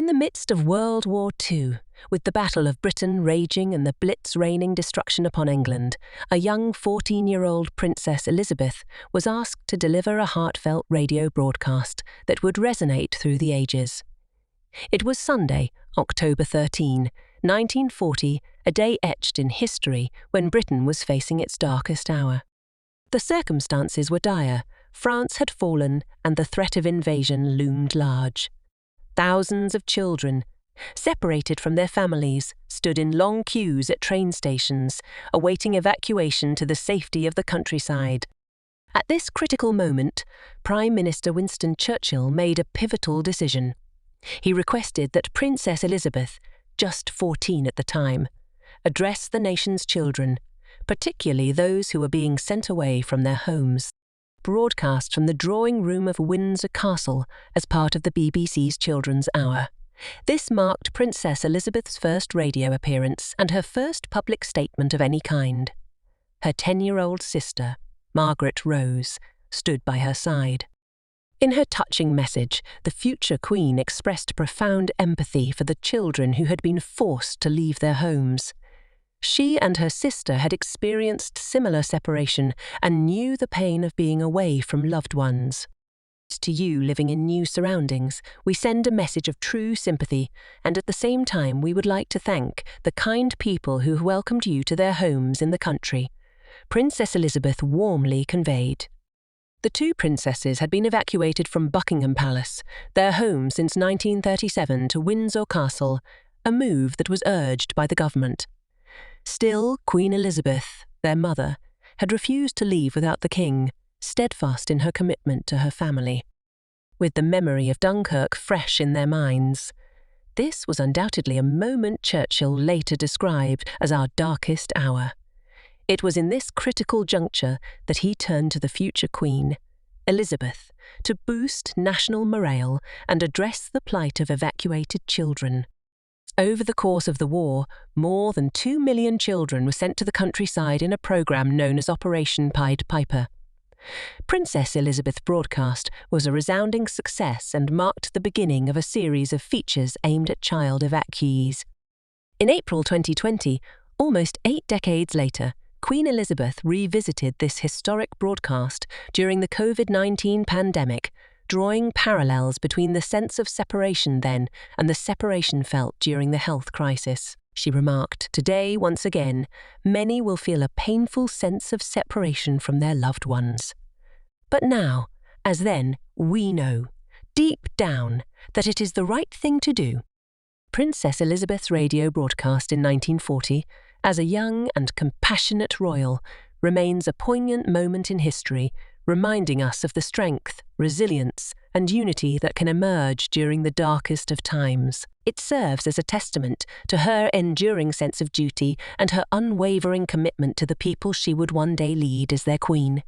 In the midst of World War II, with the Battle of Britain raging and the Blitz raining destruction upon England, a young 14-year-old Princess Elizabeth was asked to deliver a heartfelt radio broadcast that would resonate through the ages. It was Sunday, October 13, 1940, a day etched in history when Britain was facing its darkest hour. The circumstances were dire. France had fallen and the threat of invasion loomed large. Thousands of children, separated from their families, stood in long queues at train stations, awaiting evacuation to the safety of the countryside. At this critical moment, Prime Minister Winston Churchill made a pivotal decision. He requested that Princess Elizabeth, just 14 at the time, address the nation's children, particularly those who were being sent away from their homes. Broadcast from the drawing room of Windsor Castle as part of the BBC's Children's Hour. This marked Princess Elizabeth's first radio appearance and her first public statement of any kind. Her 10-year-old sister, Margaret Rose, stood by her side. In her touching message, the future Queen expressed profound empathy for the children who had been forced to leave their homes. She and her sister had experienced similar separation and knew the pain of being away from loved ones. To you living in new surroundings, we send a message of true sympathy, and at the same time we would like to thank the kind people who welcomed you to their homes in the country. Princess Elizabeth warmly conveyed. The two princesses had been evacuated from Buckingham Palace, their home since 1937, to Windsor Castle, a move that was urged by the government. Still, Queen Elizabeth, their mother, had refused to leave without the king, steadfast in her commitment to her family. With the memory of Dunkirk fresh in their minds, this was undoubtedly a moment Churchill later described as our darkest hour. It was in this critical juncture that he turned to the future Queen, Elizabeth, to boost national morale and address the plight of evacuated children. Over the course of the war, more than 2 million children were sent to the countryside in a program known as Operation Pied Piper. Princess Elizabeth's broadcast was a resounding success and marked the beginning of a series of features aimed at child evacuees. In April 2020, almost 8 decades later, Queen Elizabeth revisited this historic broadcast during the COVID-19 pandemic, drawing parallels between the sense of separation then and the separation felt during the health crisis. She remarked, "Today, once again, many will feel a painful sense of separation from their loved ones. But now, as then, we know, deep down, that it is the right thing to do." Princess Elizabeth's radio broadcast in 1940, as a young and compassionate royal, remains a poignant moment in history, reminding us of the strength, resilience, and unity that can emerge during the darkest of times. It serves as a testament to her enduring sense of duty and her unwavering commitment to the people she would one day lead as their queen.